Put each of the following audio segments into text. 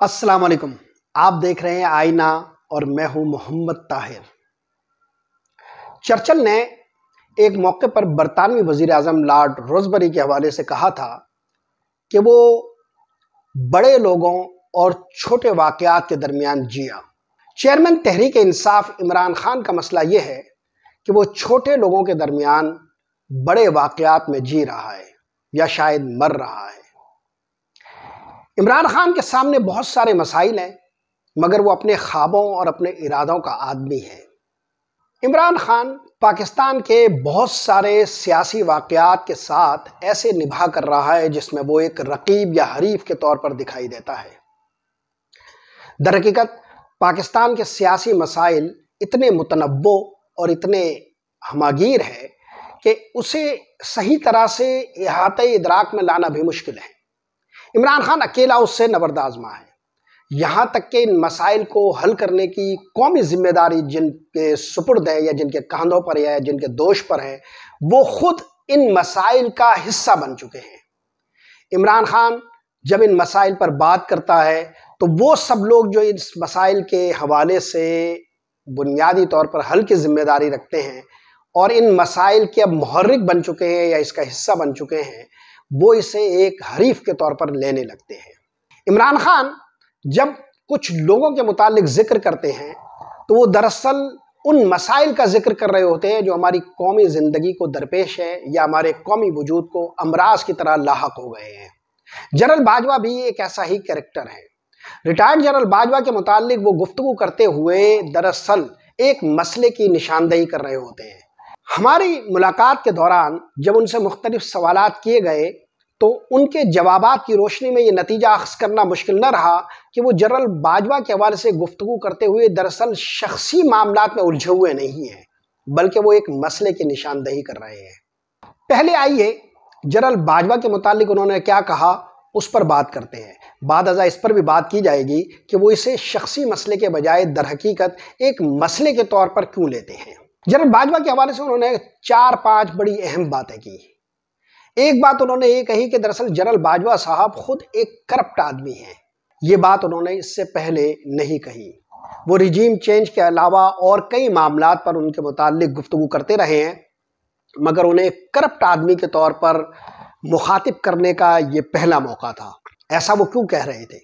السلام علیکم، آپ دیکھ رہے ہیں آئینہ اور میں ہوں محمد طاہر۔ چرچل نے ایک موقع پر برطانوی وزیر اعظم لارڈ روزبری کے حوالے سے کہا تھا کہ وہ بڑے لوگوں اور چھوٹے واقعات کے درمیان جیا۔ چیئرمین تحریک انصاف عمران خان کا مسئلہ یہ ہے کہ وہ چھوٹے لوگوں کے درمیان بڑے واقعات میں جی رہا ہے یا شاید مر رہا ہے۔ عمران خان کے سامنے بہت سارے مسائل ہیں، مگر وہ اپنے خوابوں اور اپنے ارادوں کا آدمی ہے۔ عمران خان پاکستان کے بہت سارے سیاسی واقعات کے ساتھ ایسے نبھا کر رہا ہے جس میں وہ ایک رقیب یا حریف کے طور پر دکھائی دیتا ہے۔ در حقیقت پاکستان کے سیاسی مسائل اتنے متنوع اور اتنے ہماگیر ہیں کہ اسے صحیح طرح سے احاطۂ ادراک میں لانا بھی مشکل ہے۔ عمران خان اکیلا اس سے نبرد آزما ہے، یہاں تک کہ ان مسائل کو حل کرنے کی قومی ذمہ داری جن کے سپرد ہے یا جن کے کاندھوں پر ہے، جن کے دوش پر ہے، وہ خود ان مسائل کا حصہ بن چکے ہیں۔ عمران خان جب ان مسائل پر بات کرتا ہے تو وہ سب لوگ جو اس مسائل کے حوالے سے بنیادی طور پر حل کی ذمہ داری رکھتے ہیں اور ان مسائل کے اب محرک بن چکے ہیں یا اس کا حصہ بن چکے ہیں، وہ اسے ایک حریف کے طور پر لینے لگتے ہیں۔ عمران خان جب کچھ لوگوں کے متعلق ذکر کرتے ہیں تو وہ دراصل ان مسائل کا ذکر کر رہے ہوتے ہیں جو ہماری قومی زندگی کو درپیش ہے یا ہمارے قومی وجود کو امراض کی طرح لاحق ہو گئے ہیں۔ جنرل باجوہ بھی ایک ایسا ہی کریکٹر ہے۔ ریٹائرڈ جنرل باجوہ کے متعلق وہ گفتگو کرتے ہوئے دراصل ایک مسئلے کی نشاندہی کر رہے ہوتے ہیں۔ ہماری ملاقات کے دوران جب ان سے مختلف سوالات کیے گئے تو ان کے جوابات کی روشنی میں یہ نتیجہ اخذ کرنا مشکل نہ رہا کہ وہ جنرل باجوہ کے حوالے سے گفتگو کرتے ہوئے دراصل شخصی معاملات میں الجھے ہوئے نہیں ہیں، بلکہ وہ ایک مسئلے کی نشاندہی کر رہے ہیں۔ پہلے آئیے جنرل باجوہ کے متعلق انہوں نے کیا کہا اس پر بات کرتے ہیں، بعد ازاں اس پر بھی بات کی جائے گی کہ وہ اسے شخصی مسئلے کے بجائے در حقیقت ایک مسئلے کے طور پر کیوں لیتے ہیں۔ جنرل باجوہ کے حوالے سے انہوں نے 4-5 بڑی اہم باتیں کی۔ ایک بات انہوں نے یہ کہی کہ دراصل جنرل باجوہ صاحب خود ایک کرپٹ آدمی ہیں۔ یہ بات انہوں نے اس سے پہلے نہیں کہی۔ وہ رجیم چینج کے علاوہ اور کئی معاملات پر ان کے متعلق گفتگو کرتے رہے ہیں، مگر انہیں ایک کرپٹ آدمی کے طور پر مخاطب کرنے کا یہ پہلا موقع تھا۔ ایسا وہ کیوں کہہ رہے تھے؟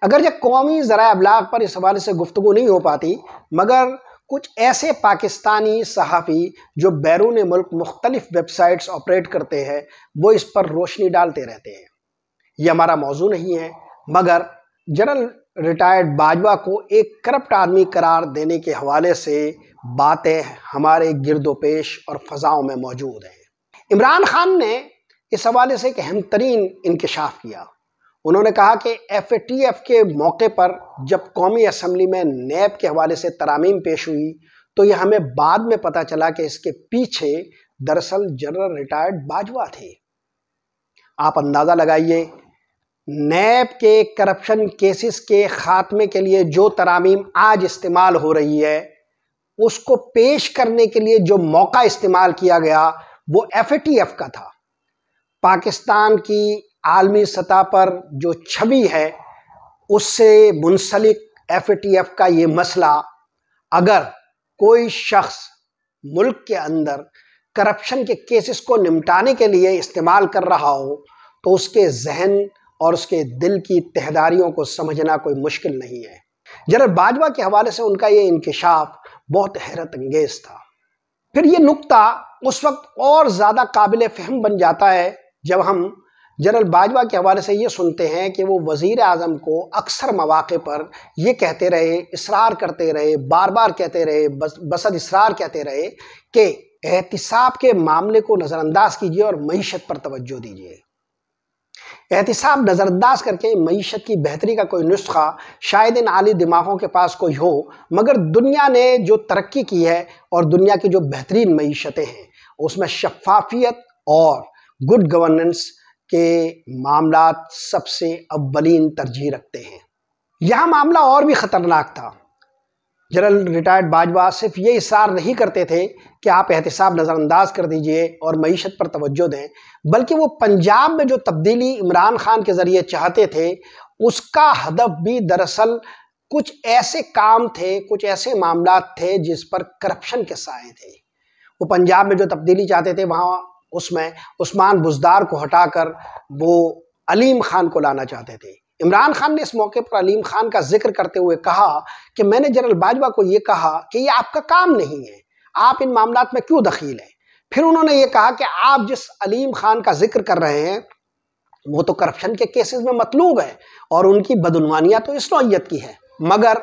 اگرچہ قومی ذرائع ابلاغ پر اس حوالے سے گفتگو نہیں ہو پاتی، مگر کچھ ایسے پاکستانی صحافی جو بیرون ملک مختلف ویب سائٹس آپریٹ کرتے ہیں وہ اس پر روشنی ڈالتے رہتے ہیں۔ یہ ہمارا موضوع نہیں ہے، مگر جنرل ریٹائرڈ باجوہ کو ایک کرپٹ آدمی قرار دینے کے حوالے سے باتیں ہمارے گرد و پیش اور فضاؤں میں موجود ہیں۔ عمران خان نے اس حوالے سے ایک اہم ترین انکشاف کیا۔ انہوں نے کہا کہ ایف اے ٹی ایف کے موقع پر جب قومی اسمبلی میں نیب کے حوالے سے ترامیم پیش ہوئی تو یہ ہمیں بعد میں پتہ چلا کہ اس کے پیچھے دراصل جنرل ریٹائرڈ باجوہ تھے۔ آپ اندازہ لگائیے، نیب کے کرپشن کیسز کے خاتمے کے لیے جو ترامیم آج استعمال ہو رہی ہے، اس کو پیش کرنے کے لیے جو موقع استعمال کیا گیا وہ ایف اے ٹی ایف کا تھا۔ پاکستان کی عالمی سطح پر جو چھوی ہے اس سے منسلک ایف اے ٹی ایف کا یہ مسئلہ اگر کوئی شخص ملک کے اندر کرپشن کے کیسز کو نمٹانے کے لیے استعمال کر رہا ہو تو اس کے ذہن اور اس کے دل کی تہداریوں کو سمجھنا کوئی مشکل نہیں ہے۔ جنرل باجوہ کے حوالے سے ان کا یہ انکشاف بہت حیرت انگیز تھا۔ پھر یہ نقطہ اس وقت اور زیادہ قابل فہم بن جاتا ہے جب ہم جنرل باجوہ کے حوالے سے یہ سنتے ہیں کہ وہ وزیر اعظم کو اکثر مواقع پر یہ کہتے رہے، اصرار کرتے رہے، بار بار کہتے رہے، بسد اصرار کہتے رہے کہ احتساب کے معاملے کو نظر انداز کیجیے اور معیشت پر توجہ دیجیے۔ احتساب نظر انداز کر کے معیشت کی بہتری کا کوئی نسخہ شاید ان عالی دماغوں کے پاس کوئی ہو، مگر دنیا نے جو ترقی کی ہے اور دنیا کی جو بہترین معیشتیں ہیں اس میں شفافیت اور گڈ گورننس کے معاملات سب سے اولین ترجیح رکھتے ہیں۔ یہاں معاملہ اور بھی خطرناک تھا۔ جنرل ریٹائرڈ باجوہ صرف یہ اصرار نہیں کرتے تھے کہ آپ احتساب نظر انداز کر دیجئے اور معیشت پر توجہ دیں، بلکہ وہ پنجاب میں جو تبدیلی عمران خان کے ذریعے چاہتے تھے اس کا ہدف بھی دراصل کچھ ایسے کام تھے، کچھ ایسے معاملات تھے جس پر کرپشن کے سائے تھے۔ وہ پنجاب میں جو تبدیلی چاہتے تھے، وہاں اس میں عثمان بزدار کو ہٹا کر وہ علیم خان کو لانا چاہتے تھے۔ عمران خان نے اس موقع پر علیم خان کا ذکر کرتے ہوئے کہا کہ میں نے جنرل باجوہ کو یہ کہا کہ یہ آپ کا کام نہیں ہے، آپ ان معاملات میں کیوں دخیل ہیں؟ پھر انہوں نے یہ کہا کہ آپ جس علیم خان کا ذکر کر رہے ہیں وہ تو کرپشن کے کیسز میں مطلوب ہے اور ان کی بدعنوانیاں تو اس نوعیت کی ہے، مگر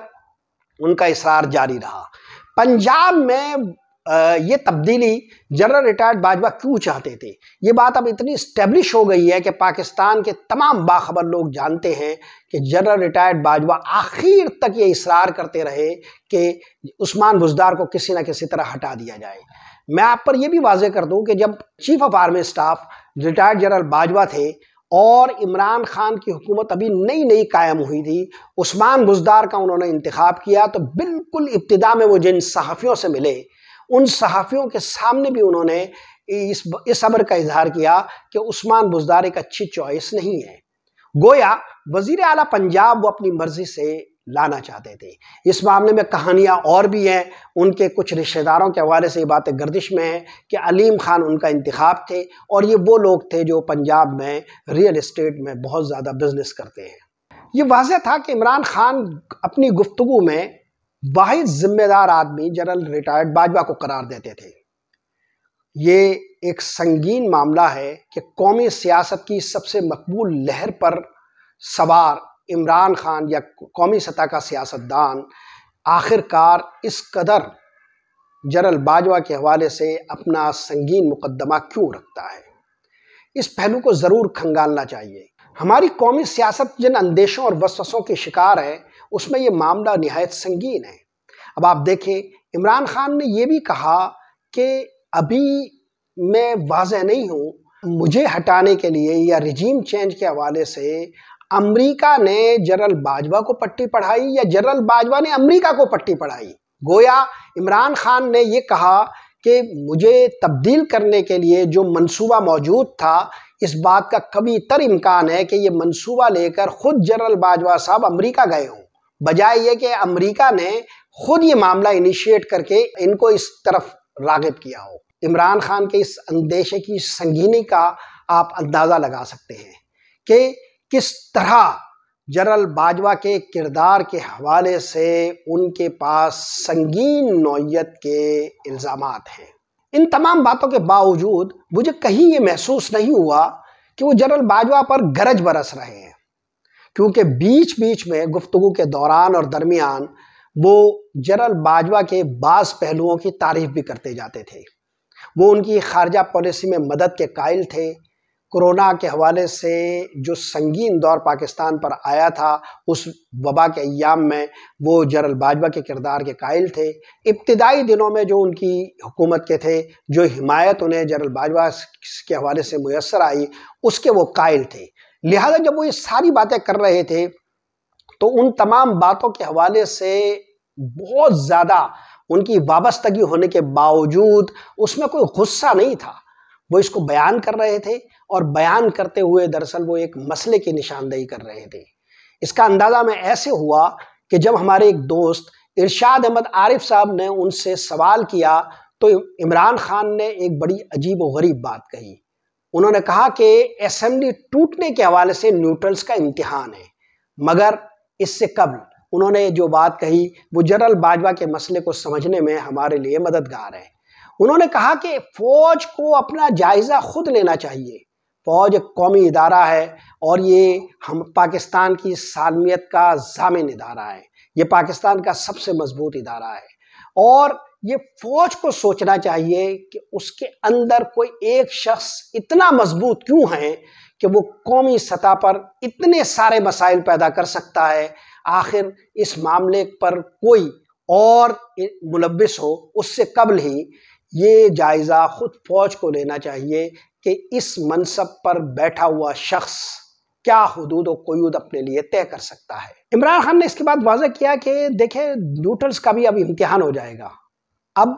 ان کا اصرار جاری رہا۔ پنجاب میں یہ تبدیلی جنرل ریٹائرڈ باجوہ کیوں چاہتے تھے، یہ بات اب اتنی اسٹیبلش ہو گئی ہے کہ پاکستان کے تمام باخبر لوگ جانتے ہیں کہ جنرل ریٹائرڈ باجوہ آخر تک یہ اصرار کرتے رہے کہ عثمان بزدار کو کسی نہ کسی طرح ہٹا دیا جائے۔ میں آپ پر یہ بھی واضح کر دوں کہ جب chief of army staff retired general Bajwa تھے اور عمران خان کی حکومت ابھی نئی نئی قائم ہوئی تھی، عثمان بزدار کا انہوں نے انتخاب کیا، تو بالکل ابتدا میں وہ جن صحافیوں سے ملے، ان صحافیوں کے سامنے بھی انہوں نے اس امر کا اظہار کیا کہ عثمان بزدار ایک اچھی چوائس نہیں ہے۔ گویا وزیر اعلیٰ پنجاب وہ اپنی مرضی سے لانا چاہتے تھے۔ اس معاملے میں کہانیاں اور بھی ہیں، ان کے کچھ رشتہ داروں کے حوالے سے یہ باتیں گردش میں ہیں کہ علیم خان ان کا انتخاب تھے اور یہ وہ لوگ تھے جو پنجاب میں ریئل اسٹیٹ میں بہت زیادہ بزنس کرتے ہیں۔ یہ واضح تھا کہ عمران خان اپنی گفتگو میں واحد ذمہ دار آدمی جنرل ریٹائرڈ باجوہ کو قرار دیتے تھے۔ یہ ایک سنگین معاملہ ہے کہ قومی سیاست کی سب سے مقبول لہر پر سوار عمران خان یا قومی سطح کا سیاستدان آخر کار اس قدر جنرل باجوہ کے حوالے سے اپنا سنگین مقدمہ کیوں رکھتا ہے۔ اس پہلو کو ضرور کھنگالنا چاہیے۔ ہماری قومی سیاست جن اندیشوں اور وسوسوں کی شکار ہے، اس میں یہ معاملہ نہایت سنگین ہے۔ اب آپ دیکھیں، عمران خان نے یہ بھی کہا کہ ابھی میں واضح نہیں ہوں، مجھے ہٹانے کے لیے یا رجیم چینج کے حوالے سے امریکہ نے جنرل باجوہ کو پٹی پڑھائی یا جنرل باجوہ نے امریکہ کو پٹی پڑھائی۔ گویا عمران خان نے یہ کہا کہ مجھے تبدیل کرنے کے لیے جو منصوبہ موجود تھا، اس بات کا کبھی تر امکان ہے کہ یہ منصوبہ لے کر خود جنرل باجوہ صاحب امریکہ گئے ہوں، بجائے یہ کہ امریکہ نے خود یہ معاملہ انیشیٹ کر کے ان کو اس طرف راغب کیا ہو۔ عمران خان کے اس اندیشے کی سنگینی کا آپ اندازہ لگا سکتے ہیں کہ کس طرح جنرل باجوہ کے کردار کے حوالے سے ان کے پاس سنگین نوعیت کے الزامات ہیں۔ ان تمام باتوں کے باوجود مجھے کہیں یہ محسوس نہیں ہوا کہ وہ جنرل باجوہ پر گرج برس رہے ہیں، کیونکہ بیچ بیچ میں گفتگو کے دوران اور درمیان وہ جنرل باجوہ کے بعض پہلوؤں کی تعریف بھی کرتے جاتے تھے۔ وہ ان کی خارجہ پالیسی میں مدد کے قائل تھے۔ کورونا کے حوالے سے جو سنگین دور پاکستان پر آیا تھا، اس وبا کے ایام میں وہ جنرل باجوہ کے کردار کے قائل تھے۔ ابتدائی دنوں میں جو ان کی حکومت کے تھے، جو حمایت انہیں جنرل باجوہ کے حوالے سے میسر آئی، اس کے وہ قائل تھے۔ لہذا جب وہ یہ ساری باتیں کر رہے تھے تو ان تمام باتوں کے حوالے سے بہت زیادہ ان کی وابستگی ہونے کے باوجود اس میں کوئی غصہ نہیں تھا۔ وہ اس کو بیان کر رہے تھے اور بیان کرتے ہوئے دراصل وہ ایک مسئلے کی نشاندہی کر رہے تھے۔ اس کا اندازہ میں ایسے ہوا کہ جب ہمارے ایک دوست ارشاد احمد عارف صاحب نے ان سے سوال کیا تو عمران خان نے ایک بڑی عجیب و غریب بات کہی۔ انہوں نے کہا کہ اسمبلی ٹوٹنے کے حوالے سے نیوٹرلز کا امتحان ہے، مگر اس سے قبل انہوں نے جو بات کہی وہ جنرل باجوہ کے مسئلے کو سمجھنے میں ہمارے لیے مددگار ہے۔ انہوں نے کہا کہ فوج کو اپنا جائزہ خود لینا چاہیے۔ فوج ایک قومی ادارہ ہے اور یہ ہم پاکستان کی سالمیت کا ضامن ادارہ ہے، یہ پاکستان کا سب سے مضبوط ادارہ ہے، اور یہ فوج کو سوچنا چاہیے کہ اس کے اندر کوئی ایک شخص اتنا مضبوط کیوں ہے کہ وہ قومی سطح پر اتنے سارے مسائل پیدا کر سکتا ہے۔ آخر اس معاملے پر کوئی اور ملبس ہو، اس سے قبل ہی یہ جائزہ خود فوج کو لینا چاہیے کہ اس منصب پر بیٹھا ہوا شخص کیا حدود و قیود اپنے لیے طے کر سکتا ہے۔ عمران خان نے اس کے بعد واضح کیا کہ دیکھیں نیوٹرلز کا بھی اب امتحان ہو جائے گا۔ اب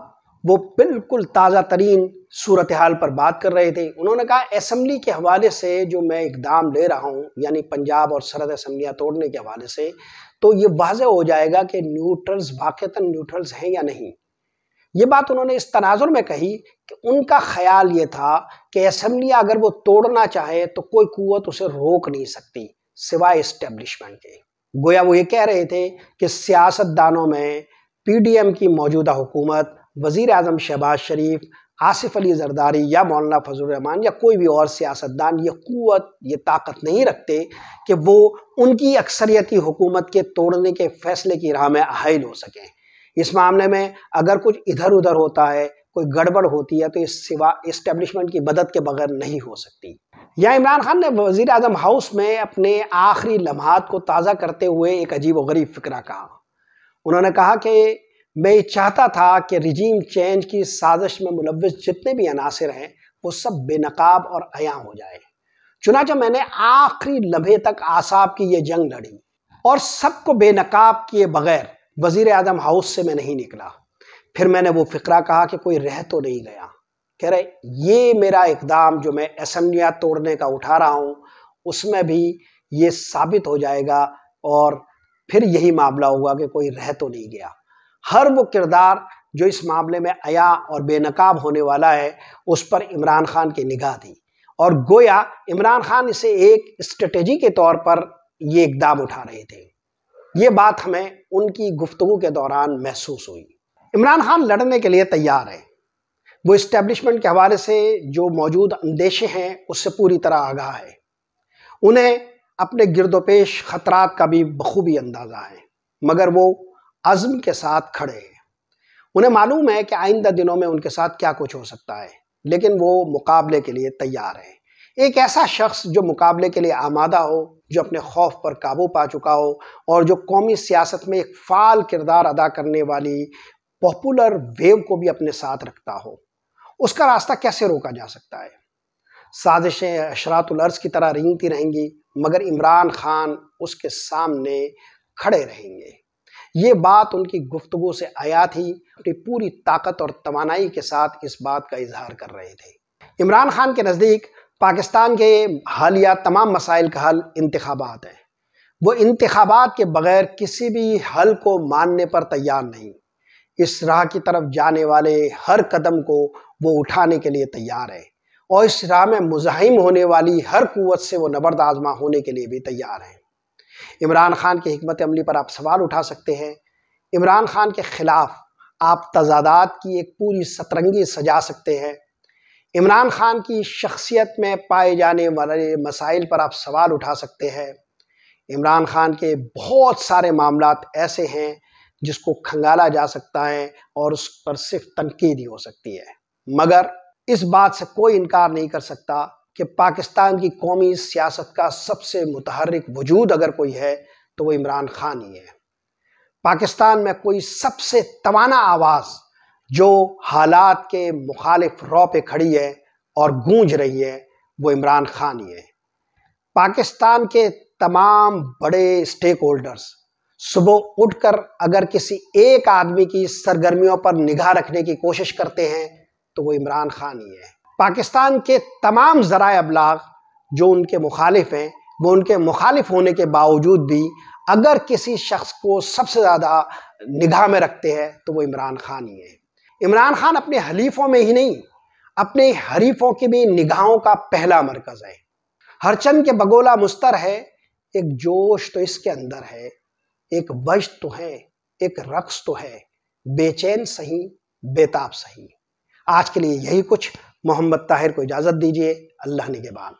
وہ بالکل تازہ ترین صورتحال پر بات کر رہے تھے۔ انہوں نے کہا اسمبلی کے حوالے سے جو میں اقدام لے رہا ہوں، یعنی پنجاب اور سرحد اسمبلیاں توڑنے کے حوالے سے، تو یہ واضح ہو جائے گا کہ نیوٹرلز واقعتاً نیوٹرلز ہیں یا نہیں۔ یہ بات انہوں نے اس تناظر میں کہی کہ ان کا خیال یہ تھا کہ اسمبلیاں اگر وہ توڑنا چاہے تو کوئی قوت اسے روک نہیں سکتی سوائے اسٹیبلشمنٹ کے۔ گویا وہ یہ کہہ رہے تھے کہ سیاست دانوں میں پی ڈی ایم کی موجودہ حکومت، وزیر اعظم شہباز شریف، آصف علی زرداری یا مولانا فضل الرحمان یا کوئی بھی اور سیاستدان یہ قوت، یہ طاقت نہیں رکھتے کہ وہ ان کی اکثریتی حکومت کے توڑنے کے فیصلے کی راہ میں حائل ہو سکیں۔ اس معاملے میں اگر کچھ ادھر ادھر ہوتا ہے، کوئی گڑبڑ ہوتی ہے، تو اس سوا اسٹیبلشمنٹ کی مدد کے بغیر نہیں ہو سکتی۔ یا عمران خان نے وزیر اعظم ہاؤس میں اپنے آخری لمحات کو تازہ کرتے ہوئے ایک عجیب و غریب فکرہ کہا۔ انہوں نے کہا کہ میں یہ چاہتا تھا کہ رجیم چینج کی سازش میں ملوث جتنے بھی عناصر ہیں وہ سب بے نقاب اور عیاں ہو جائے۔ چنانچہ میں نے آخری لمحے تک اعصاب کی یہ جنگ لڑی اور سب کو بے نقاب کیے بغیر وزیر اعظم ہاؤس سے میں نہیں نکلا۔ پھر میں نے وہ فقرہ کہا کہ کوئی رہ تو نہیں گیا۔ کہہ رہے یہ میرا اقدام جو میں اسمبلیاں توڑنے کا اٹھا رہا ہوں، اس میں بھی یہ ثابت ہو جائے گا اور پھر یہی معاملہ ہوگا کہ کوئی رہ تو نہیں گیا۔ ہر وہ کردار جو اس معاملے میں عیاں اور بے نقاب ہونے والا ہے، اس پر عمران خان کی نگاہ تھی اور گویا عمران خان اسے ایک اسٹریٹجی کے طور پر یہ اقدام اٹھا رہے تھے۔ یہ بات ہمیں ان کی گفتگو کے دوران محسوس ہوئی۔ عمران خان لڑنے کے لیے تیار ہے۔ وہ اسٹیبلشمنٹ کے حوالے سے جو موجود اندیشے ہیں اس سے پوری طرح آگاہ ہے۔ انہیں اپنے گرد و پیش خطرات کا بھی بخوبی اندازہ ہے، مگر وہ عزم کے ساتھ کھڑے ہیں۔ انہیں معلوم ہے کہ آئندہ دنوں میں ان کے ساتھ کیا کچھ ہو سکتا ہے، لیکن وہ مقابلے کے لیے تیار ہیں۔ ایک ایسا شخص جو مقابلے کے لیے آمادہ ہو، جو اپنے خوف پر قابو پا چکا ہو اور جو قومی سیاست میں ایک فعال کردار ادا کرنے والی پاپولر ویو کو بھی اپنے ساتھ رکھتا ہو، اس کا راستہ کیسے روکا جا سکتا ہے؟ سازشیں اشراط الارض کی طرح رینگتی رہیں گی، مگر عمران خان اس کے سامنے کھڑے رہیں گے۔ یہ بات ان کی گفتگو سے آیا تھی، اپنی پوری طاقت اور توانائی کے ساتھ اس بات کا اظہار کر رہے تھے۔ عمران خان کے نزدیک پاکستان کے حالیہ تمام مسائل کا حل انتخابات ہیں۔ وہ انتخابات کے بغیر کسی بھی حل کو ماننے پر تیار نہیں۔ اس راہ کی طرف جانے والے ہر قدم کو وہ اٹھانے کے لیے تیار ہے اور اس راہ میں مزاحم ہونے والی ہر قوت سے وہ نبرد آزما ہونے کے لیے بھی تیار ہیں۔ عمران خان کی حکمت عملی پر آپ سوال اٹھا سکتے ہیں۔ عمران خان کے خلاف آپ تضادات کی ایک پوری سترنگی سجا سکتے ہیں۔ عمران خان کی شخصیت میں پائے جانے والے مسائل پر آپ سوال اٹھا سکتے ہیں۔ عمران خان کے بہت سارے معاملات ایسے ہیں جس کو کھنگالا جا سکتا ہے اور اس پر صرف تنقید ہی ہو سکتی ہے، مگر اس بات سے کوئی انکار نہیں کر سکتا کہ پاکستان کی قومی سیاست کا سب سے متحرک وجود اگر کوئی ہے تو وہ عمران خان ہی ہے۔ پاکستان میں کوئی سب سے توانا آواز جو حالات کے مخالف رو پہ کھڑی ہے اور گونج رہی ہے، وہ عمران خان ہی ہے۔ پاکستان کے تمام بڑے اسٹیک ہولڈرز صبح اٹھ کر اگر کسی ایک آدمی کی سرگرمیوں پر نگاہ رکھنے کی کوشش کرتے ہیں تو وہ عمران خان ہی ہے۔ پاکستان کے تمام ذرائع ابلاغ جو ان کے مخالف ہیں، وہ ان کے مخالف ہونے کے باوجود بھی اگر کسی شخص کو سب سے زیادہ نگاہ میں رکھتے ہیں تو وہ عمران خان ہی ہے۔ عمران خان اپنے حلیفوں میں ہی نہیں، اپنے حریفوں کی بھی نگاہوں کا پہلا مرکز ہے۔ ہر چند کے بگولا مستر ہے، ایک جوش تو اس کے اندر ہے، ایک وجد تو ہے، ایک رقص تو ہے، بے چین سہی، بے تاب سہی۔ آج کے لیے یہی کچھ۔ محمد طاہر کو اجازت دیجیے۔ اللہ نگہبان۔